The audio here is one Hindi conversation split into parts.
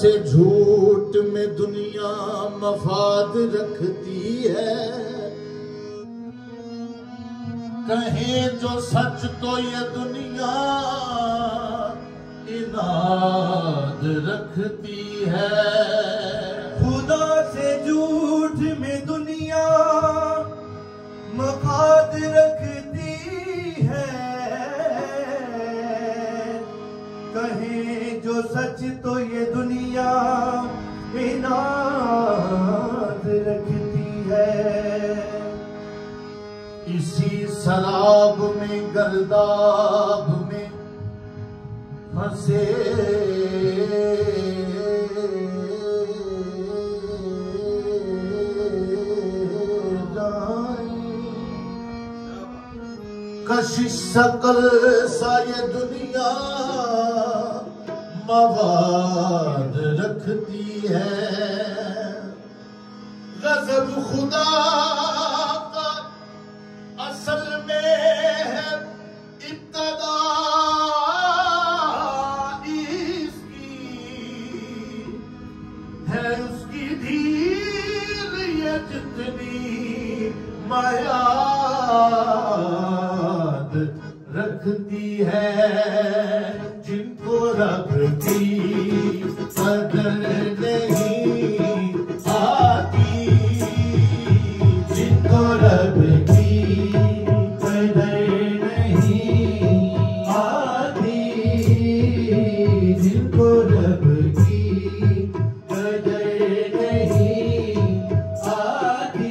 से झूठ में दुनिया मफाद रखती है, कहे जो सच तो ये दुनिया इनाद रखती है। खुदा से झूठ में दुनिया मफाद रखती है, कहे जो सच तो ये दुनिया इनाद रखती है। इसी शराब में गर्दाब में फंसे कशिश सकल सा ये दुनिया मवाद रखती है। गज़ब खुदा का असल में है इब्तदा इसकी, है उसकी धीर ये जितनी माया रखती है। जिनको रब की कदर नहीं आती, जिनको रब की कदर नहीं आती, जिनको रब की कदर नहीं आती,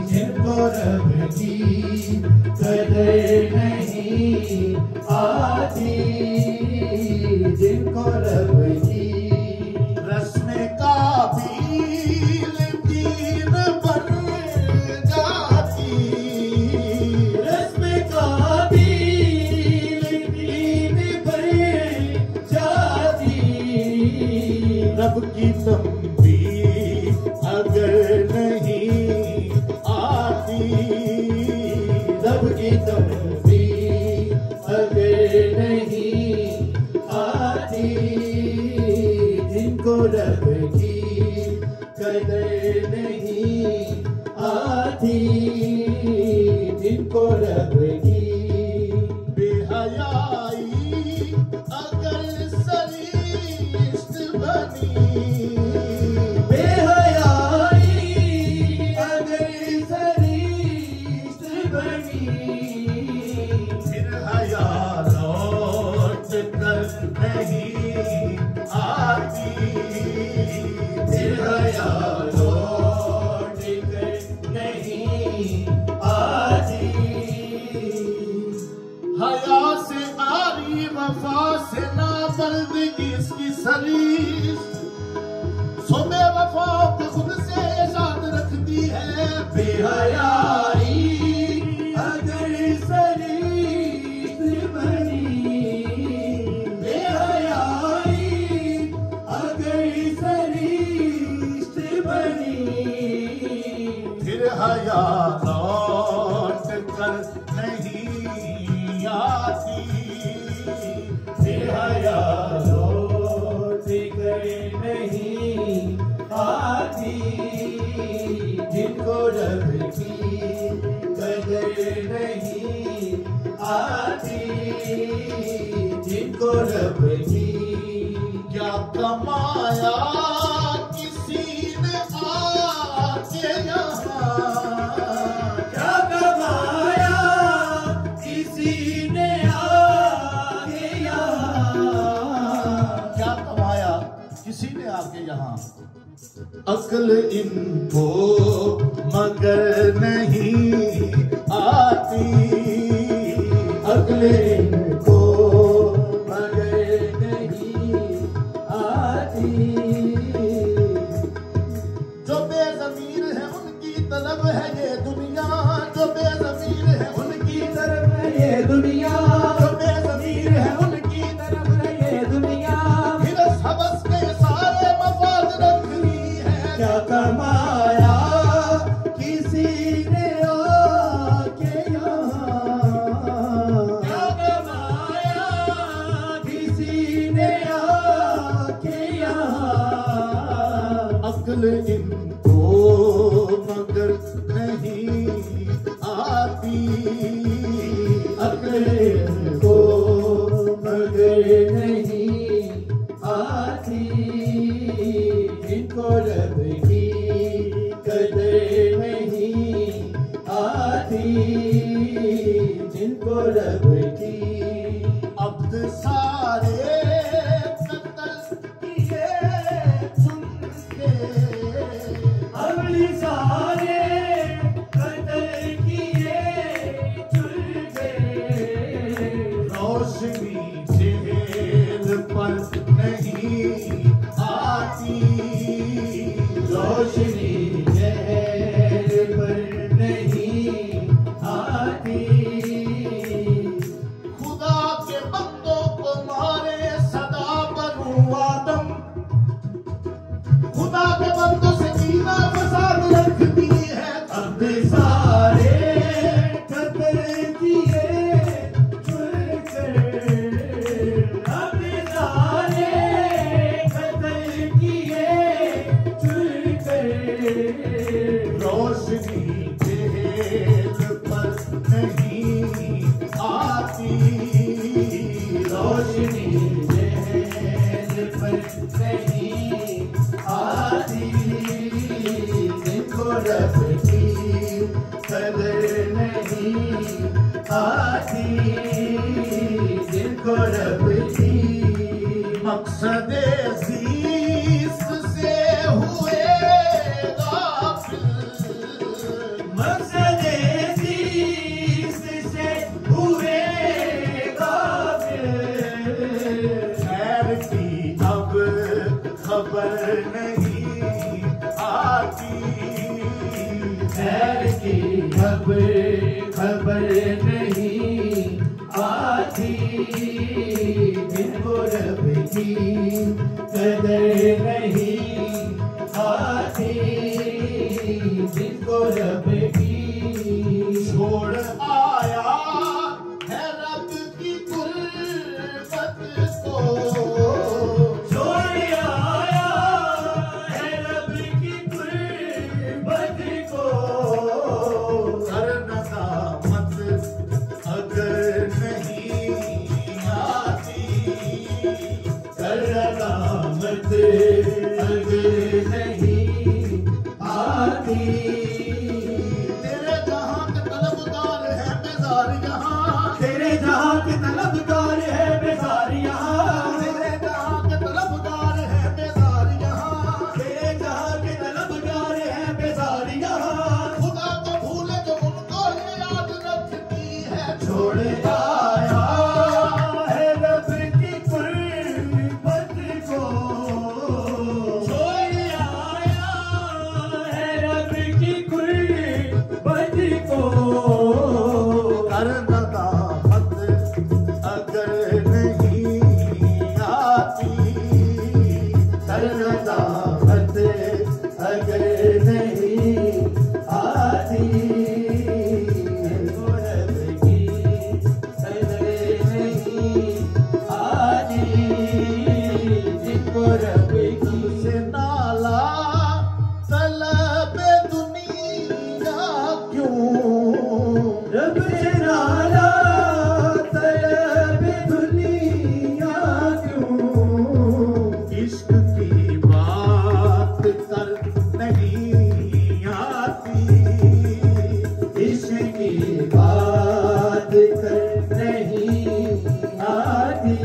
जिनको रब की जिनको रब की रस्में काबिल दीन बन जाती, रस्में काबिल दीन बन जाती। रब की तंबीह अगर नहीं आती, रब की तंबीह अगर नहीं आती, जिनको रब की कदर नहीं आती, जिनको रब की बेहयाई अगर सरिश्त बनी, बेहयाई अगर सरिश्त बनी, फिर हया लौट कर नहीं आती, फिर हया लौट कर नहीं आती। हया से आरी वफा से नाबर्दगी इसकी सरिश्त, सो बेवफा को खुद से याद रखती है। बेहयाई अगर सरिश्त बनी, बेहयाई अगर सरिश्त बनी, फिर हया लौट कर नहीं आती, फिर हया लौट कर नहीं आती, जिनको रब की कदर नहीं आती, जिनको रब की क्या कमाया किसी ने आके यहाँ, क्या कमाया किसी ने आके यहाँ, क्या कमाया किसी ने आके यहाँ। अक्ल इनको मगर नहीं आती, अक्ल इनको मगर नहीं ये दुनिया, जो बेज़मीर है उनकी तरफ है ये दुनिया। हिरस हवस के सारे मफाद रखती है। क्या कमाया किसी ने आके यहाँ, क्या कमाया किसी ने आके यहाँ। अक्ल इनको मगर नहीं आती, अक्ल इनको मगर नहीं आती। इनको रब की कदर नहीं आती, जिनको रब की। अब्द सारे कत्ल किए चुन के, अमली सारे कत्ल किए चुन के। रोशनी चेहरे पर नहीं आती, रोशनी चेहरे पर नहीं आती। खुदा के बंदों को मारे सदा बनु आदम, खुदा के बंदों से जीना फसाद रखती है। अब सारे कत्ल किए चुन कर, अब सारे कत्ल किए चुन कर। रोशनी चेहरे पर नहीं आती, रोशनी चेहरे पर नहीं आती। जिनको रब की कदर नहीं आती, जिनको रब की। मकसद ज़ीस्त से हुए गाफिल, मकसद ज़ीस्त से हुए गाफिल। खैर की अब खबर नहीं आती, खैर की अब खबर नहीं आती। जिनको रब की कदर नहीं आती, जिनको रब की। छोड़ आया है रब की गुर्बत को, छोड़ आया है रब की गुर्बत को। कर नदामत अगर नहीं आती, कर नदामत अगर नहीं आती। तेरे जहां के तलबगार है बेजार यहाँ, तेरे जहां के तलबगार है बेजार यहाँ, तेरे जहां के तलबगार है बेजार यहाँ। तेरे जहां के तलबगार है बेजार यहाँ। खुदा को भूले जो उनको याद रखती है। छोड़ आया है रब की गुर्बत को, छोड़ आया है रब की गुर्बत को। कर नदामत अगर नहीं आती, कर नदामत अगर नहीं आती। जिनको रब की कदर नहीं आती, जिनको रब की। से नाला तलब दुनिया क्यों, रब से नाला तलब दुनिया क्यों। इश्क की बात कर नहीं आती, इश्क की बात कर नहीं आती,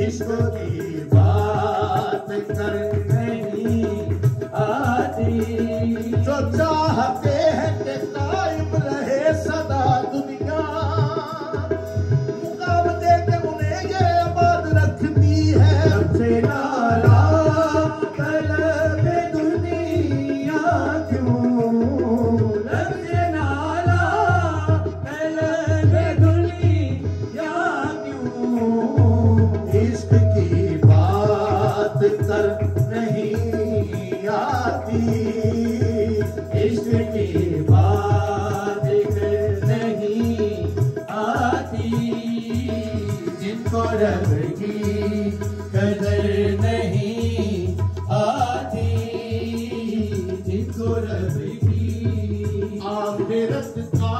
इश्क की बात कर नहीं आती। जो चाहते हैं कि कायम रहे सदा दुनिया, मुकाम दे के उन्हें ये आबाद रखती है। रब से नाला तलब दुनिया क्यों, रब से नाला तलब नजर नहीं आती, इश्क की बात नहीं आती, जिनको रब की कदर नहीं आती, जिनको रब की आखिरत का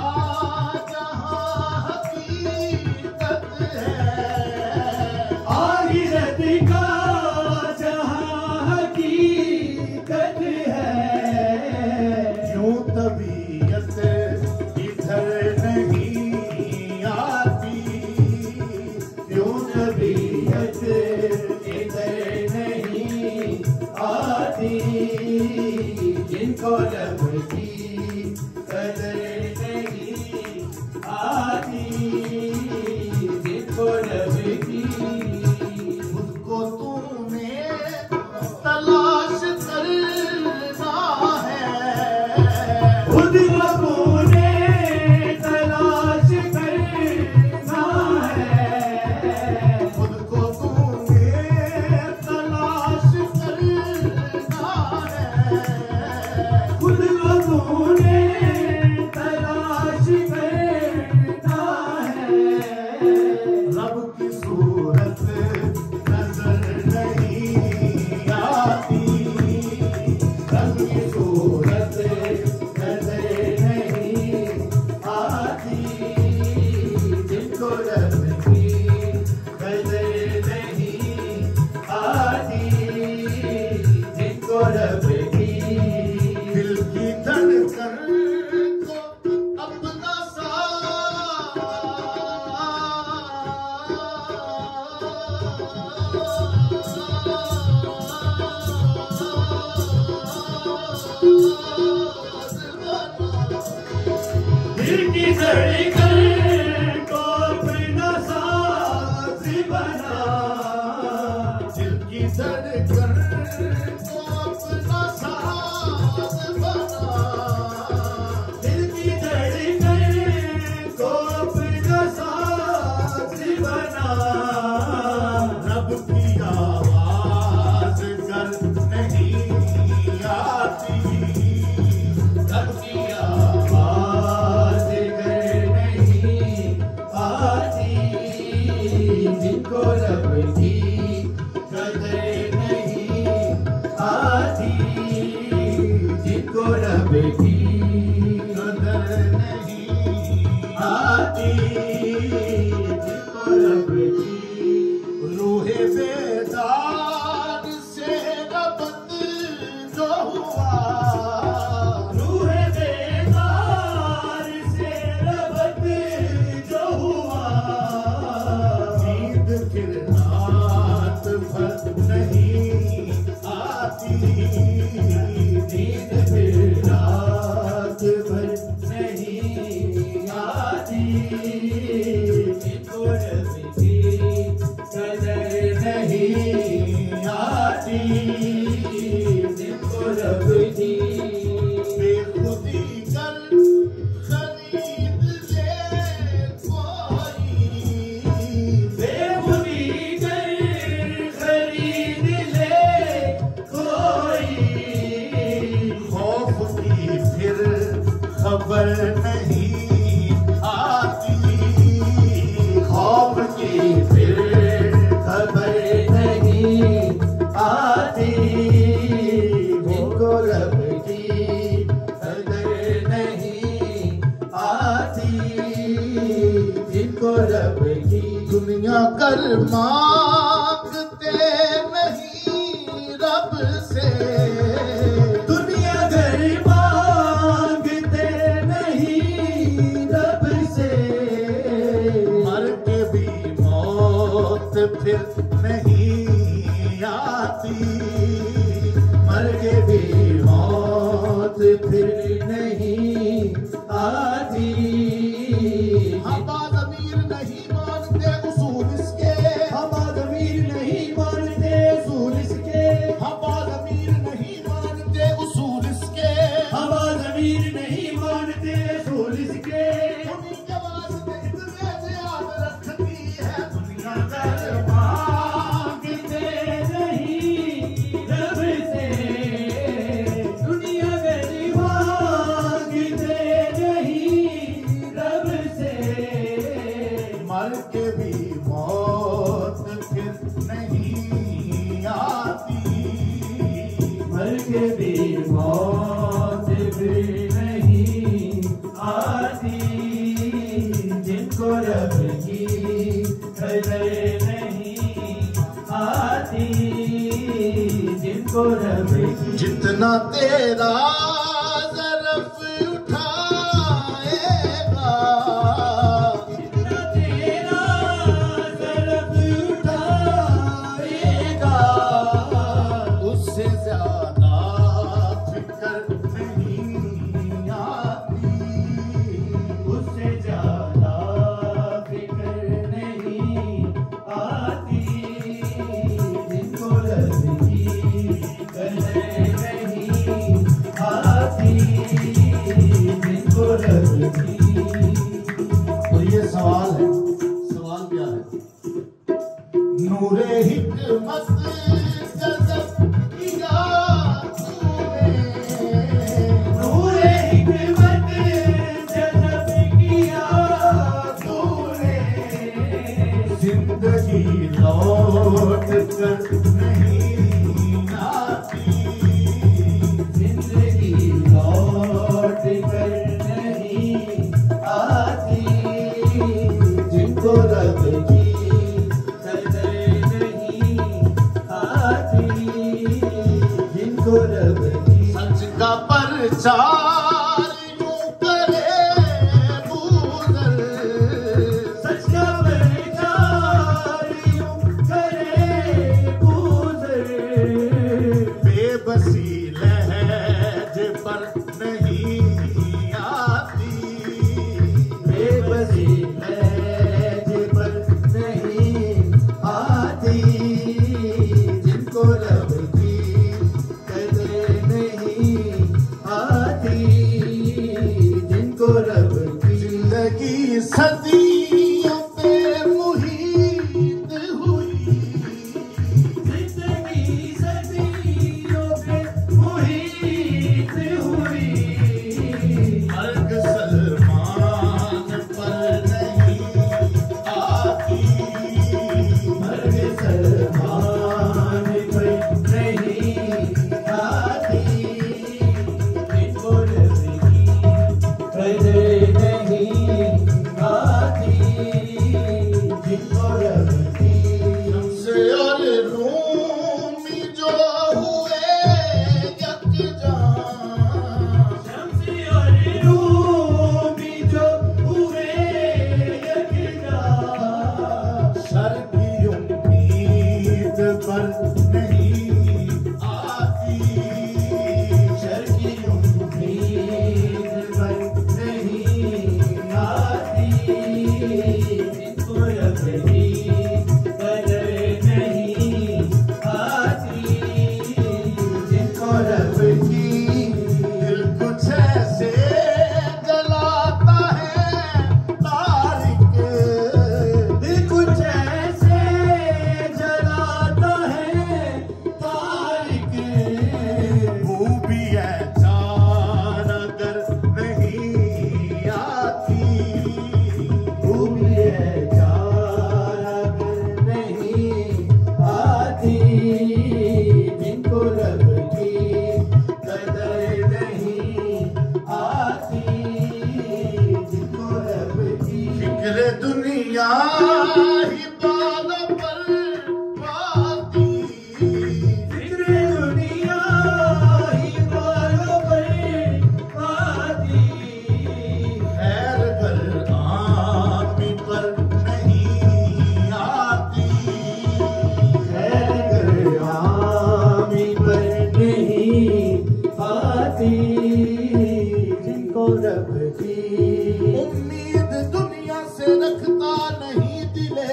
जहां हकीकत है, आखिरत का जहां हकीकत है, यूं तबीयत इधर नहीं आती, यूं तबीयत इधर नहीं आती, जिनको रब की कदर नहीं आती, जिनको रब की खुद को तूने तलाश करना है, खुद को ने तलाश करना है, खुद को तूने तलाश करना है, खुद को ने तलाश करना है, रब की सूरत नजर नहीं आती, रब की सूरत नजर नहीं आती, जिनको रब की कदर नहीं आती, जिनको रब की दिल की धड़कन को अपना दिल की धड़कन को अपना साथ बना, दिल की धड़कन को अपना साथ बना, दिल की धड़कन को अपना साथ बना, रब की आवाज कर नहीं आती, रब की आवाज कर नहीं आती, जिनको रब की कदर नहीं आती, जिनको रब की कदर नहीं आती, जिनको रब की रूहे बेदार से रबत जो हुआ, रूह बेदार से रबत जो हुआ, नींद फिर रात भर नहीं आती, नींद फिर रात भर नहीं आती, जिनको रब की कदर नहीं आती, जिनको रब की बेखुदी कर खरीद ले कोई, बेखुदी कर खरीद ले कोई, खौफ की फिर खबर नहीं आती, खौफ की फिर खबर नहीं आती, जिनको रब की कदर नहीं आती, जिनको रब की दुनिया कर मांगते नहीं रब से, दुनिया घर मांगते नहीं रब से, मर के भी मौत फिर नहीं आती, मर के भी मौत फिर नहीं आती, हम ज़मीर नहीं मानते उसूल इसके, हम ज़मीर नहीं मानते उसूल इसके, हम ज़मीर नहीं मानते उसूल इसके, हम ज़मीर नहीं मानते उसूल इसके, उन्हीं के वास्ते इतने ध्यान रखती है दुनिया कर मांगते नहीं मर के भी मौत फिर नहीं आती, मर के भी मौत फिर नहीं आती, जिनको रब की कदर नहीं आती, जिनको रब की। जितना तेरा ज़रफ़ उठाएगा, जितना तेरा ज़रफ़ उठाएगा, उससे ज़्यादा फिक्र नहीं आती, उससे ज़्यादा फिक्र नहीं आती, जिनको रब की कदर नहीं आती, जिनको रब की। तो ये सवाल है, सवाल क्या है? नूरे हिकमत जज़ब किया तूने, नूरे हिकमत जज़ब किया तूने, जिंदगी लौट कर नहीं आती, जिंदगी लौट कर नहीं आती, जिनको रब की कदर नहीं आती, जिनको रब की। सच का प्रचार यूं करे बूज़र, सच का प्रचार यूं करे गुज़र, बेबसी लहज पर नहीं आती, बेबसी लहज पर नहीं आती, जिनको रब की कदर नहीं आती, जिनको रब की। जिंदगी सदियों पे मुहीत हुई, जिंदगी सदियों पे मुहीत हुई, मर्ग सलमान पर नहीं आती, मर्ग सलमान पर नहीं आती, जिनको रब की कदर नहीं आती, जिनको रब की। शम्स और रूमी जो हुए यकजां, शम्स और रूमी जो हुए यकजां, शर की उम्मीद पर नहीं आती, शर की उम्मीद पर नहीं आती, जिनको रब की कदर नहीं आती, जिनको रब की। दिल कुछ ऐसे जलाता है तारिक, दिल कुछ ऐसे जलाता है तारिक, खूबी अचानक अगर नहीं आती, खूबी अचानक नहीं आती, जिनको रब की कदर नहीं आती, जिनको रब की। फिक्र दुनिया ही बालों पर पाती, फिक्र दुनिया ही बालों पर पाती, खैर कर आमी पर नहीं आती, खैर कर आमी पर नहीं आती, जिनको रब की। उम्मीद दुनिया से रखता नहीं दिले